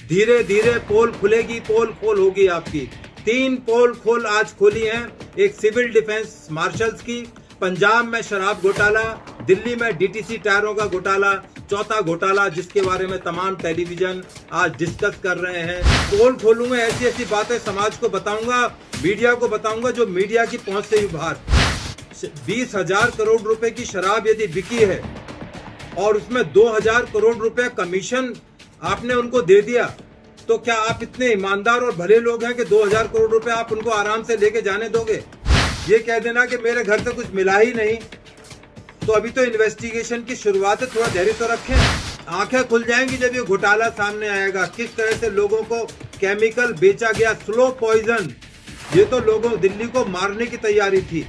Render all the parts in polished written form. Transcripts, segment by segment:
धीरे धीरे पोल खुलेगी, पोल खोल होगी आपकी। 3 पोल खोल आज खोली हैं, एक सिविल डिफेंस मार्शल्स की, पंजाब में शराब घोटाला, दिल्ली में डीटीसी टायरों का घोटाला, चौथा घोटाला जिसके बारे में तमाम टेलीविजन आज डिस्कस कर रहे हैं। पोल खोलूंगा, ऐसी ऐसी बातें समाज को बताऊंगा, मीडिया को बताऊंगा जो मीडिया की पहुंच से भी बाहर। 20,000 करोड़ रुपए की शराब यदि बिकी है और उसमें 2,000 करोड़ रुपए कमीशन आपने उनको दे दिया, तो क्या आप इतने ईमानदार और भले लोग हैं कि 2,000 करोड़ रुपए आप उनको आराम से लेके जाने दोगे? ये कह देना कि मेरे घर से कुछ मिला ही नहीं, तो अभी तो इन्वेस्टिगेशन की शुरुआत है, थोड़ा धैर्य तो रखें। आंखें खुल जाएंगी जब ये घोटाला सामने आएगा, किस तरह से लोगों को केमिकल बेचा गया, स्लो पॉइजन। ये तो लोगों दिल्ली को मारने की तैयारी थी।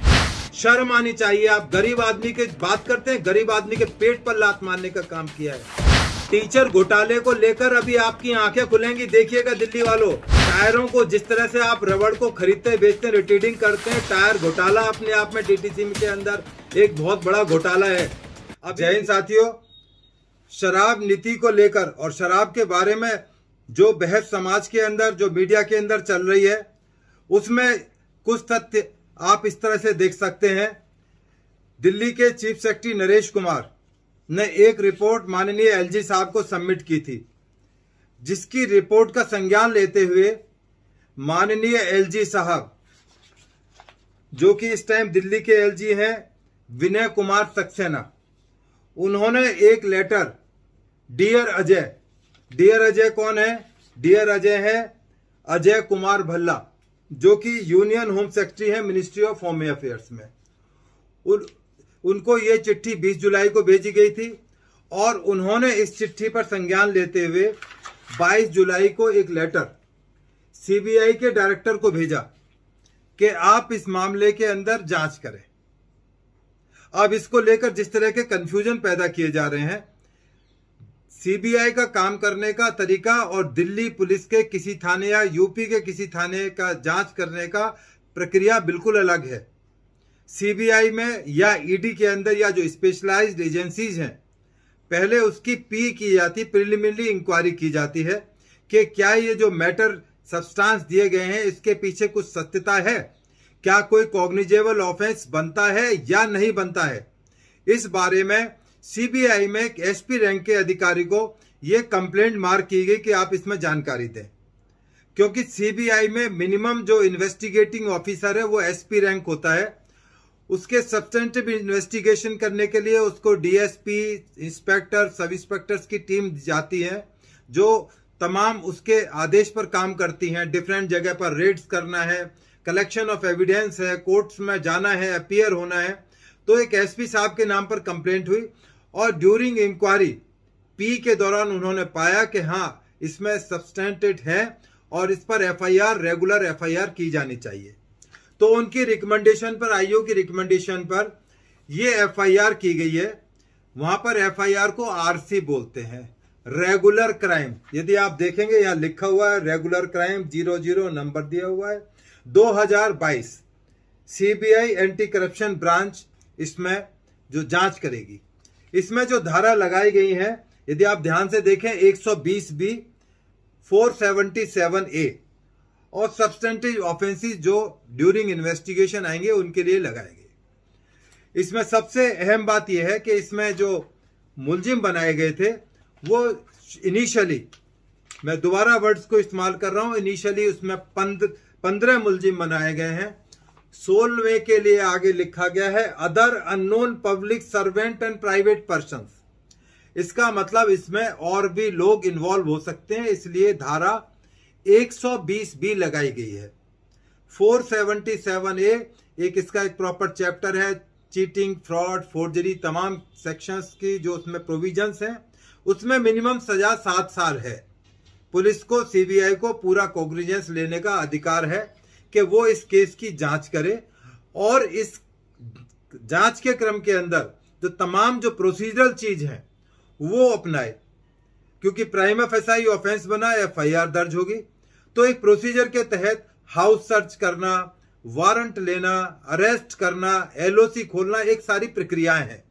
शर्म आनी चाहिए। आप गरीब आदमी की बात करते हैं, गरीब आदमी के पेट पर लात मारने का काम किया है। टीचर घोटाले को लेकर अभी आपकी आंखें खुलेंगी, देखिएगा दिल्ली वालों। टायरों को जिस तरह से आप रबड़ को खरीदते बेचते रिटेलिंग करते हैं, टायर घोटाला अपने आप में डीटीसी के अंदर एक बहुत बड़ा घोटाला है। अब जय हिंद साथियों, शराब नीति को लेकर और शराब के बारे में जो बहस समाज के अंदर, जो मीडिया के अंदर चल रही है, उसमें कुछ तथ्य आप इस तरह से देख सकते हैं। दिल्ली के चीफ सेक्रेटरी नरेश कुमार ने एक रिपोर्ट माननीय एलजी साहब को सबमिट की थी, जिसकी रिपोर्ट का संज्ञान लेते हुए माननीय एलजी साहब, जो कि इस टाइम दिल्ली के एलजी हैं, विनय कुमार सक्सेना, उन्होंने एक letter dear Ajay, dear Ajay कौन है? डियर अजय है अजय कुमार भल्ला, जो कि यूनियन होम सेक्रेटरी है मिनिस्ट्री ऑफ होम अफेयर्स में। उनको ये चिट्ठी 20 जुलाई को भेजी गई थी और उन्होंने इस चिट्ठी पर संज्ञान लेते हुए 22 जुलाई को एक लेटर सीबीआई के डायरेक्टर को भेजा कि आप इस मामले के अंदर जांच करें। अब इसको लेकर जिस तरह के कंफ्यूजन पैदा किए जा रहे हैं, सीबीआई का काम करने का तरीका और दिल्ली पुलिस के किसी थाने या यूपी के किसी थाने का जांच करने का प्रक्रिया बिल्कुल अलग है। सीबीआई में या ईडी के अंदर या जो स्पेशलाइज्ड एजेंसीज हैं, पहले उसकी पी की जाती, प्रिलिमिनरी इंक्वायरी की जाती है कि क्या ये जो मैटर सब्सटेंस दिए गए हैं इसके पीछे कुछ सत्यता है, क्या कोई कॉग्निजेबल ऑफेंस बनता है या नहीं बनता है। इस बारे में सीबीआई में एक एसपी रैंक के अधिकारी को यह कंप्लेंट मार्क की गई कि आप इसमें जानकारी दें, क्योंकि सीबीआई में मिनिमम जो इन्वेस्टिगेटिंग ऑफिसर है वो एसपी रैंक होता है। उसके सब्सटेंटिव इन्वेस्टिगेशन करने के लिए उसको डीएसपी, इंस्पेक्टर, सब इंस्पेक्टर्स की टीम जाती है, जो तमाम उसके आदेश पर काम करती हैं। डिफरेंट जगह पर रेड्स करना है, कलेक्शन ऑफ एविडेंस है, कोर्ट्स में जाना है, अपीयर होना है। तो एक एसपी साहब के नाम पर कंप्लेंट हुई और ड्यूरिंग इंक्वायरी पी के दौरान उन्होंने पाया कि हाँ इसमें सब्सटेंटेड है और इस पर एफआईआर, रेगुलर एफआईआर की जानी चाहिए। तो उनकी रिकमेंडेशन पर, आईओ की रिकमेंडेशन पर ये एफआईआर की गई है। वहां पर एफआईआर को आरसी बोलते हैं, रेगुलर क्राइम। यदि आप देखेंगे यहाँ लिखा हुआ है रेगुलर क्राइम 00 नंबर दिया हुआ है। 2022 सीबीआई एंटी करप्शन ब्रांच इसमें जो जांच करेगी। इसमें जो धारा लगाई गई है, यदि आप ध्यान से देखें, 120B, 477A और सब्सटेंटिव ऑफेंसेस जो ड्यूरिंग इन्वेस्टिगेशन आएंगे उनके लिए लगाएंगे। इसमें सबसे अहम बात यह है कि इसमें जो मुलजिम बनाए गए थे वो इनिशियली, मैं दोबारा वर्ड्स को इस्तेमाल कर रहा हूं, इनिशियली उसमें 15 मुलजिम बनाए गए हैं। 16वें के लिए आगे लिखा गया है other unknown public servant and private persons. इसका मतलब इसमें और भी लोग इन्वॉल्व हो सकते हैं, इसलिए धारा 120B लगाई गई है। 477A एक इसका एक प्रॉपर चैप्टर है, चीटिंग, फ्रॉड, फोर्जरी, तमाम सेक्शंस की जो उसमें प्रोविजंस हैं, उसमें मिनिमम सजा 7 साल है। पुलिस को, सीबीआई को पूरा कॉग्निजेंस लेने का अधिकार है कि वो इस केस की जांच करे और इस जांच के क्रम के अंदर जो तमाम जो प्रोसीजरल चीज है वो अपनाए, क्योंकि प्राइमा फेसाई ऑफेंस बना, एफआईआर दर्ज होगी। तो एक प्रोसीजर के तहत हाउस सर्च करना, वारंट लेना, अरेस्ट करना, एलओसी खोलना, एक सारी प्रक्रियाएं हैं।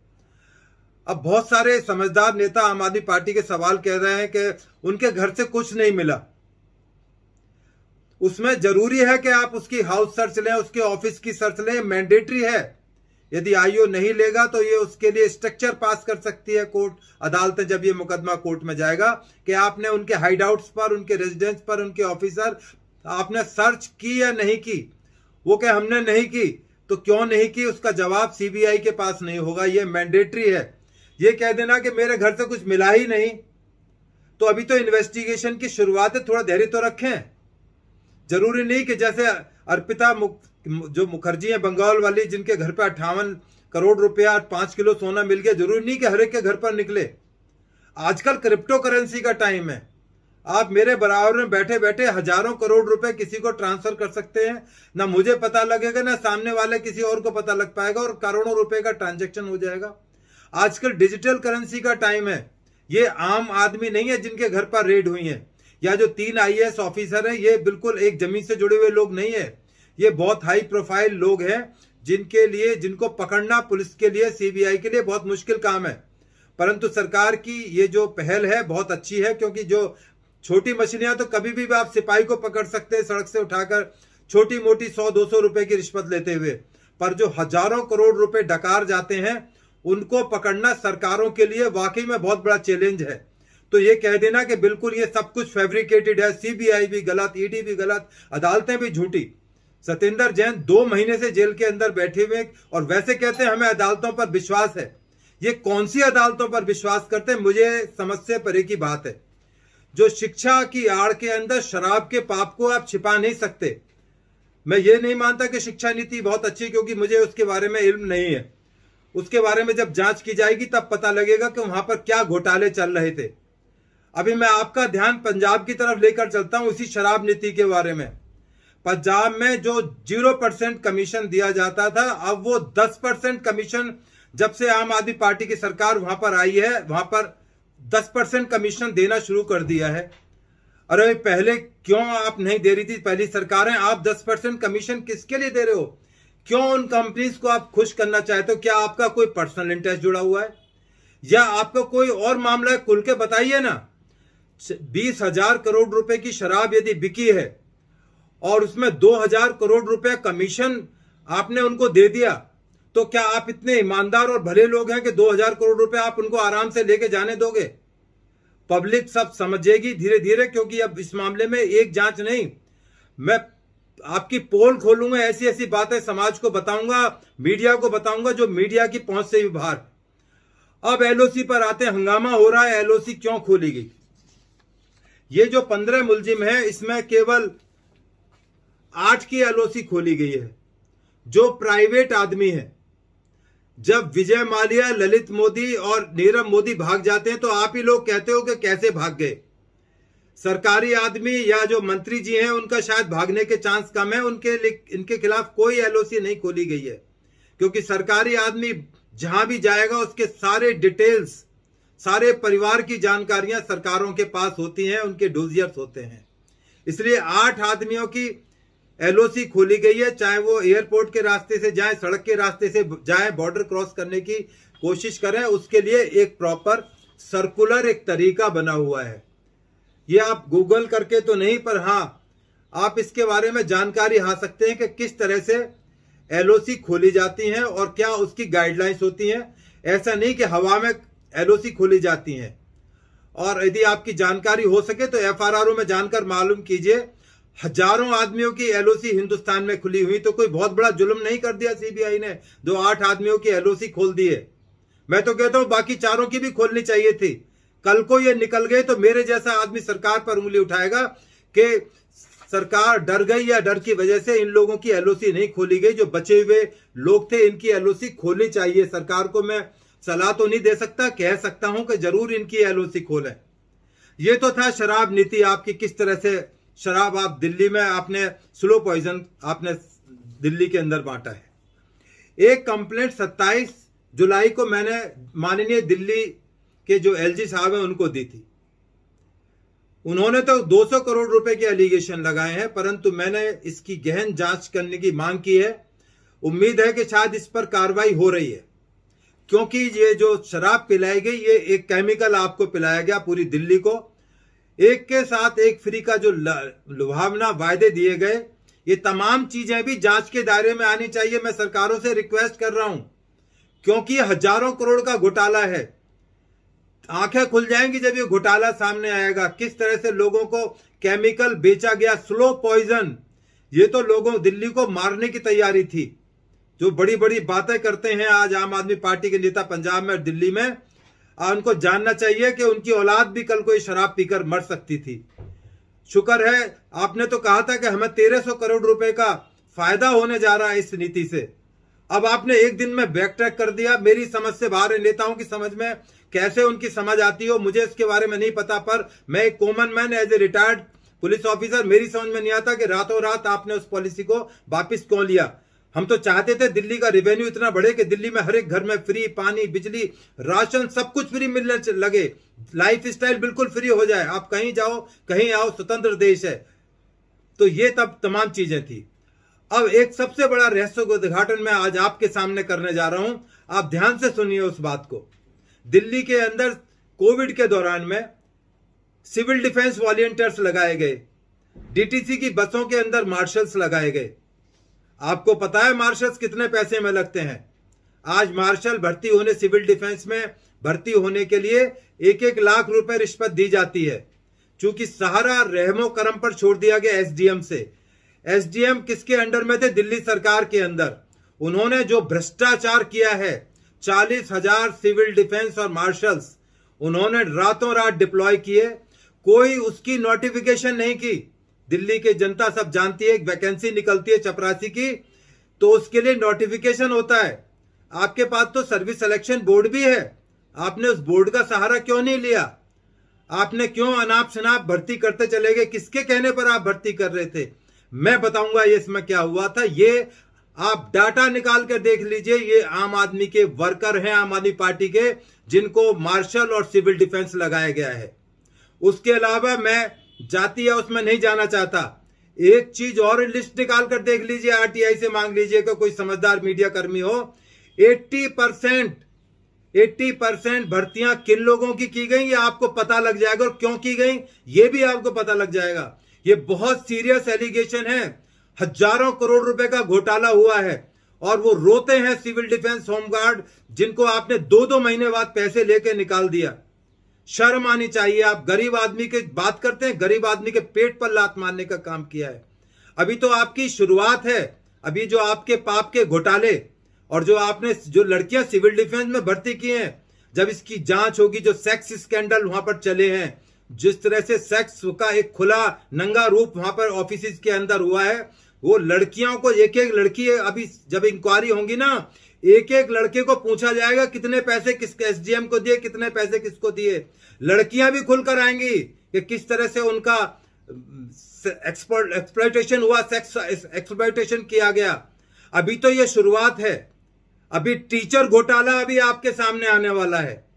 अब बहुत सारे समझदार नेता आम आदमी पार्टी के सवाल कह रहे हैं कि उनके घर से कुछ नहीं मिला। उसमें जरूरी है कि आप उसकी हाउस सर्च लें, उसके ऑफिस की सर्च लें, मैंडेटरी है। यदि आईओ नहीं लेगा तो ये उसके लिए स्ट्रक्चर पास कर सकती है कोर्ट, अदालतें, जब ये मुकदमा कोर्ट में जाएगा कि आपने उनके हाइडआउट्स पर, उनके रेजिडेंस पर, उनके ऑफिसर आपने सर्च की या नहीं की। वो क्या हमने नहीं की, तो क्यों नहीं की, उसका जवाब सीबीआई के पास नहीं होगा। ये मैंडेटरी है। ये कह देना कि मेरे घर से कुछ मिला ही नहीं, तो अभी तो इन्वेस्टिगेशन की शुरुआत है, थोड़ा धैर्य तो रखें। जरूरी नहीं कि जैसे अर्पिता जो मुखर्जी है बंगाल वाली, जिनके घर पे 58 करोड़ रुपया 5 किलो सोना मिल गया, जरूरी नहीं कि हर एक के घर पर निकले। आजकल क्रिप्टो करेंसी का टाइम है। आप मेरे बराबर में बैठे बैठे हजारों करोड़ रुपए किसी को ट्रांसफर कर सकते हैं, ना मुझे पता लगेगा, ना सामने वाले किसी और को पता लग पाएगा, और करोड़ों रुपए का ट्रांजैक्शन हो जाएगा। आजकल डिजिटल करेंसी का टाइम है। ये आम आदमी नहीं है जिनके घर पर रेड हुई है, या जो 3 आईएएस ऑफिसर हैं, ये बिल्कुल एक जमीन से जुड़े हुए लोग नहीं है। ये बहुत हाई प्रोफाइल लोग हैं जिनको पकड़ना पुलिस के लिए, सीबीआई के लिए बहुत मुश्किल काम है। परंतु सरकार की ये जो पहल है बहुत अच्छी है, क्योंकि जो छोटी मछलियां तो कभी भी आप सिपाही को पकड़ सकते हैं सड़क से उठाकर, छोटी मोटी 100-200 रुपए की रिश्वत लेते हुए, पर जो हजारों करोड़ रुपए डकार जाते हैं उनको पकड़ना सरकारों के लिए वाकई में बहुत बड़ा चैलेंज है। तो ये कह देना कि बिल्कुल ये सब कुछ फैब्रिकेटेड है, सीबीआई भी गलत, ईडी भी गलत, अदालतें भी झूठी। सत्येंद्र जैन 2 महीने से जेल के अंदर बैठे हुए और वैसे कहते हैं हमें अदालतों पर विश्वास है। ये कौन सी अदालतों पर विश्वास करते हैं, मुझे समझ से परे की बात है। जो शिक्षा की आड़ के अंदर शराब के पाप को आप छिपा नहीं सकते। मैं ये नहीं मानता कि शिक्षा नीति बहुत अच्छी, क्योंकि मुझे उसके बारे में इल्म नहीं है। उसके बारे में जब जांच की जाएगी तब पता लगेगा कि वहां पर क्या घोटाले चल रहे थे। अभी मैं आपका ध्यान पंजाब की तरफ लेकर चलता हूं, उसी शराब नीति के बारे में। पंजाब में जो 0% कमीशन दिया जाता था, अब वो 10% कमीशन, जब से आम आदमी पार्टी की सरकार वहां पर आई है, वहां पर 10% कमीशन देना शुरू कर दिया है। अरे पहले क्यों आप नहीं दे रही थी, पहली सरकारें? आप 10% कमीशन किसके लिए दे रहे हो? क्यों उन कंपनीज को आप खुश करना चाहते हो? क्या आपका कोई पर्सनल इंटरेस्ट जुड़ा हुआ है, या आपका कोई और मामला है? खुल के बताइए ना। 20,000 करोड़ रुपए की शराब यदि बिकी है और उसमें 2,000 करोड़ रुपए कमीशन आपने उनको दे दिया, तो क्या आप इतने ईमानदार और भले लोग हैं कि 2,000 करोड़ रुपए आप उनको आराम से लेके जाने दोगे? पब्लिक सब समझेगी धीरे धीरे, क्योंकि अब इस मामले में एक जांच नहीं, मैं आपकी पोल खोलूंगा, ऐसी ऐसी बातें समाज को बताऊंगा, मीडिया को बताऊंगा, जो मीडिया की पहुंच से भी बाहर। अब एलओसी पर आते, हंगामा हो रहा है, एलओसी क्यों खोली गई? ये जो 15 मुलजिम है, इसमें केवल 8 की एलओसी खोली गई है जो प्राइवेट आदमी है। जब विजय माल्या, ललित मोदी और नीरव मोदी भाग जाते हैं तो आप ही लोग कहते हो कि कैसे भाग गए। सरकारी आदमी या जो मंत्री जी हैं उनका शायद भागने के चांस कम है, इनके खिलाफ कोई एलओसी नहीं खोली गई है, क्योंकि सरकारी आदमी जहां भी जाएगा उसके सारे डिटेल्स, सारे परिवार की जानकारियां सरकारों के पास होती हैं, उनके डोजियर्स होते हैं। इसलिए 8 आदमियों की एलओसी खोली गई है, चाहे वो एयरपोर्ट के रास्ते से जाए, सड़क के रास्ते से जाए, बॉर्डर क्रॉस करने की कोशिश करें, उसके लिए एक प्रॉपर सर्कुलर एक तरीका बना हुआ है। ये आप गूगल करके तो नहीं, पर हाँ आप इसके बारे में जानकारी हासिल सकते हैं कि किस तरह से एलओसी खोली जाती हैं और क्या उसकी गाइडलाइंस होती हैं। ऐसा नहीं कि हवा में एलओसी खोली जाती हैं। और यदि आपकी जानकारी हो सके तो एफआरआरओ में जानकर मालूम कीजिए। हजारों आदमियों की एलओसी हिंदुस्तान में खुली हुई, तो कोई बहुत बड़ा जुल्म नहीं कर दिया सीबीआई ने, 8 आदमियों की एलओसी खोल दी है। मैं तो कहता हूं बाकी 4 की भी खोलनी चाहिए थी। कल को ये निकल गए तो मेरे जैसा आदमी सरकार पर उंगली उठाएगा कि सरकार डर गई, या डर की वजह से इन लोगों की एलओसी नहीं खोली गई। जो बचे हुए लोग थे इनकी एलओसी खोलनी चाहिए। सरकार को मैं सलाह तो नहीं दे सकता, कह सकता हूं कि जरूर इनकी एलओसी खोलें। ये तो था शराब नीति आपकी, किस तरह से शराब आप दिल्ली में आपने स्लो पॉइजन आपने दिल्ली के अंदर बांटा है। एक कंप्लेंट 27 जुलाई को मैंने माननीय दिल्ली के जो एलजी साहब हैं उनको दी थी। उन्होंने तो 200 करोड़ रुपए के एलिगेशन लगाए हैं, परंतु मैंने इसकी गहन जांच करने की मांग की है। उम्मीद है कि शायद इस पर कार्रवाई हो रही है। क्योंकि ये जो शराब पिलाई गई, ये एक केमिकल आपको पिलाया गया पूरी दिल्ली को, एक के साथ एक फ्री का जो लुभावना वायदे दिए गए, ये तमाम चीजें भी जांच के दायरे में आनी चाहिए। मैं सरकारों से रिक्वेस्ट कर रहा हूं, क्योंकि हजारों करोड़ का घोटाला है। आंखें खुल जाएंगी जब ये घोटाला सामने आएगा, किस तरह से लोगों को केमिकल बेचा गया, स्लो पॉइजन। ये तो लोगों दिल्ली को मारने की तैयारी थी। जो बड़ी बड़ी बातें करते हैं आज आम आदमी पार्टी के नेता पंजाब में और दिल्ली में, उनको जानना चाहिए कि उनकी औलाद भी कल कोई शराब पीकर मर सकती थी। शुक्र है आपने तो कहा था कि हमें 1300 करोड़ रुपए का फायदा होने जा रहा है इस नीति से। अब आपने एक दिन में बैक ट्रैक कर दिया। मेरी समझ से बाहर है, नेताओं की समझ में कैसे उनकी समझ आती हो मुझे इसके बारे में नहीं पता, पर मैं एक common man as a retired police officer, मेरी समझ में नहीं आता कि रातों रात आपने उस पॉलिसी को वापस क्यों लिया। हम तो चाहते थे दिल्ली का रेवेन्यू इतना बढ़े कि दिल्ली में हर एक घर में फ्री पानी, बिजली, राशन, सब कुछ फ्री मिलने लगे, लाइफ स्टाइल बिल्कुल फ्री हो जाए, आप कहीं जाओ कहीं आओ, स्वतंत्र देश है। तो ये तब तमाम चीजें थी। अब एक सबसे बड़ा रहस्य को उद्घाटन मैं आज आपके सामने करने जा रहा हूं, आप ध्यान से सुनिए उस बात को। दिल्ली के अंदर कोविड के दौरान में सिविल डिफेंस वॉलंटियर्स लगाए गए, डीटीसी की बसों के अंदर मार्शल्स लगाए गए। आपको पता है मार्शल्स कितने पैसे में लगते हैं? आज मार्शल भर्ती होने, सिविल डिफेंस में भर्ती होने के लिए 1-1 लाख रुपए रिश्वत दी जाती है। चूंकि सहारा रहमो करम पर छोड़ दिया गया एसडीएम से। एसडीएम किसके अंडर में थे? दिल्ली सरकार के अंदर। उन्होंने जो भ्रष्टाचार किया है, 40,000 सिविल डिफेंस और मार्शल्स उन्होंने रातों रात डिप्लॉय किए, कोई उसकी नोटिफिकेशन नहीं की। दिल्ली की जनता सब जानती है, एक वैकेंसी निकलती है चपरासी की, तो उसके लिए नोटिफिकेशन होता है। आपके पास तो सर्विस सिलेक्शन बोर्ड भी है, आपने उस बोर्ड का सहारा क्यों नहीं लिया? आपने क्यों अनाप शनाप भर्ती करते चले गए? किसके कहने पर आप भर्ती कर रहे थे? मैं बताऊंगा ये इसमें क्या हुआ था। ये आप डाटा निकाल कर देख लीजिए। ये आम आदमी के वर्कर हैं, आम आदमी पार्टी के, जिनको मार्शल और सिविल डिफेंस लगाया गया है। उसके अलावा मैं जाति या उसमें नहीं जाना चाहता, एक चीज और लिस्ट निकाल कर देख लीजिए, आरटीआई से मांग लीजिए कि कोई समझदार मीडिया कर्मी हो। 80% भर्तियां किन लोगों की गई ये आपको पता लग जाएगा, और क्यों की गई ये भी आपको पता लग जाएगा। ये बहुत सीरियस एलिगेशन है। हजारों करोड़ रुपए का घोटाला हुआ है, और वो रोते हैं सिविल डिफेंस होमगार्ड, जिनको आपने 2-2 महीने बाद पैसे लेके निकाल दिया। शर्म आनी चाहिए। आप गरीब आदमी की बात करते हैं, गरीब आदमी के पेट पर लात मारने का काम किया है। अभी तो आपकी शुरुआत है। अभी जो आपके पाप के घोटाले और जो आपने जो लड़कियां सिविल डिफेंस में भर्ती की हैं, जब इसकी जांच होगी, जो सेक्स स्कैंडल वहां पर चले हैं, जिस तरह से सेक्स का एक खुला नंगा रूप वहां पर ऑफिस के अंदर हुआ है, वो लड़कियों को एक लड़की, अभी जब इंक्वायरी होंगी ना, एक लड़के को पूछा जाएगा कितने पैसे किसके एसडीएम को दिए, कितने पैसे किसको दिए। लड़कियां भी खुलकर आएंगी कि किस तरह से उनका एक्सप्लॉयटेशन हुआ, सेक्स एक्सप्लॉयटेशन किया गया। अभी तो ये शुरुआत है। अभी टीचर घोटाला अभी आपके सामने आने वाला है।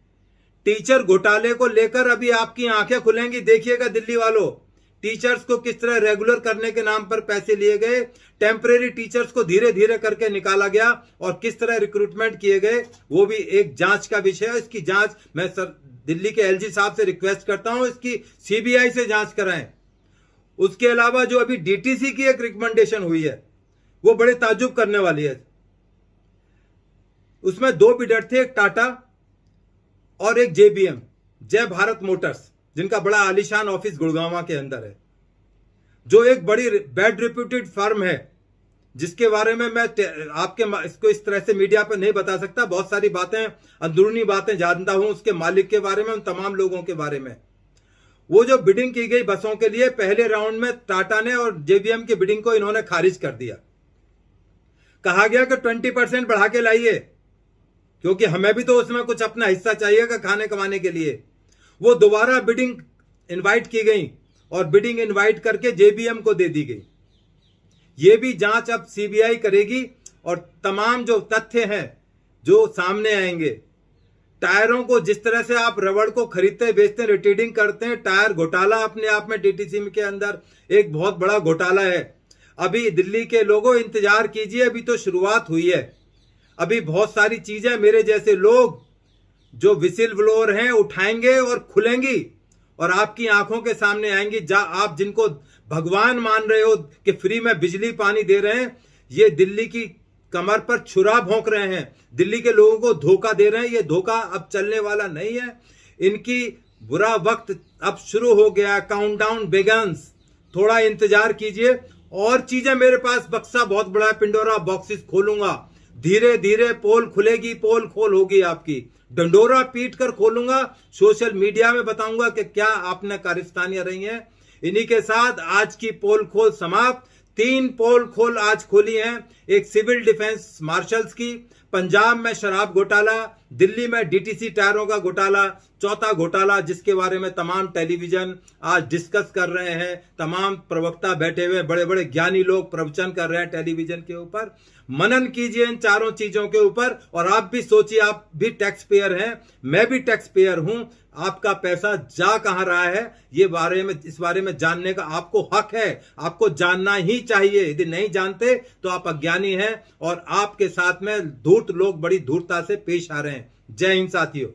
टीचर घोटाले को लेकर अभी आपकी आंखें खुलेंगी। देखिएगा दिल्ली वालों, टीचर्स को किस तरह रेगुलर करने के नाम पर पैसे लिए गए, टेम्परेरी टीचर्स को धीरे धीरे करके निकाला गया, और किस तरह रिक्रूटमेंट किए गए, वो भी एक जांच का विषय है। इसकी जांच मैं दिल्ली के एलजी साहब से रिक्वेस्ट करता हूं, इसकी सीबीआई से जांच कराएं। उसके अलावा जो अभी डीटीसी की एक रिकमेंडेशन हुई है, वो बड़े ताज्जुब करने वाली है। उसमें 2 बिडर थे, एक टाटा और एक जेबीएम, जय भारत मोटर्स, जिनका बड़ा आलीशान ऑफिस गुड़गांव के अंदर है, जो एक बड़ी बैड रिप्यूटेड फर्म है, जिसके बारे में मैं आपके इसको इस तरह से मीडिया पर नहीं बता सकता। बहुत सारी बातें, अंदरूनी बातें जानता हूं उसके मालिक के बारे में, उन तमाम लोगों के बारे में। वो जो बिडिंग की गई बसों के लिए, पहले राउंड में टाटा ने और जेबीएम की बिडिंग को इन्होंने खारिज कर दिया। कहा गया कि 20% बढ़ा के लाइए, क्योंकि हमें भी तो उसमें कुछ अपना हिस्सा चाहिएगा खाने कमाने के लिए। वो दोबारा बिडिंग इनवाइट की गई, और बिडिंग इनवाइट करके जेबीएम को दे दी गई। ये भी जांच अब सीबीआई करेगी, और तमाम जो तथ्य हैं जो सामने आएंगे। टायरों को जिस तरह से आप रबड़ को खरीदते बेचते हैं, रिटेलिंग करते हैं, टायर घोटाला अपने आप में डीटीसी के अंदर एक बहुत बड़ा घोटाला है। अभी दिल्ली के लोगों इंतजार कीजिए, अभी तो शुरुआत हुई है। अभी बहुत सारी चीजें मेरे जैसे लोग जो विसिल ब्लोअर हैं उठाएंगे और खुलेंगी और आपकी आंखों के सामने आएंगी। आप जिनको भगवान मान रहे हो कि फ्री में बिजली पानी दे रहे हैं, ये दिल्ली की कमर पर छुरा भोंक रहे हैं, दिल्ली के लोगों को धोखा दे रहे हैं। ये धोखा अब चलने वाला नहीं है। इनकी बुरा वक्त अब शुरू हो गया। Countdown begins. थोड़ा इंतजार कीजिए। और चीजें मेरे पास बक्सा बहुत बड़ा है, पिंडोरा बॉक्सेस खोलूंगा। धीरे धीरे पोल खुलेगी, पोल खोल होगी आपकी। डंडोरा पीट कर खोलूंगा। सोशल मीडिया में बताऊंगा कि क्या आपने कारिस्तानियां रही हैं। इन्हीं के साथ आज की पोल खोल समाप्त। 3 पोल खोल आज खोली हैं। एक सिविल डिफेंस मार्शल्स की, पंजाब में शराब घोटाला, दिल्ली में डीटीसी टायरों का घोटाला, चौथा घोटाला जिसके बारे में तमाम टेलीविजन आज डिस्कस कर रहे हैं। तमाम प्रवक्ता बैठे हुए, बड़े बड़े ज्ञानी लोग प्रवचन कर रहे हैं टेलीविजन के ऊपर। मनन कीजिए इन चारों चीजों के ऊपर और आप भी सोचिए, आप भी टैक्स पेयर हैं, मैं भी टैक्स पेयर हूं। आपका पैसा जा कहां रहा है, इस बारे में जानने का आपको हक है। आपको जानना ही चाहिए। यदि नहीं जानते तो आप अज्ञानी हैं और आपके साथ में धूर्त लोग बड़ी धूर्तता से पेश आ रहे हैं। जय हिंद साथियों।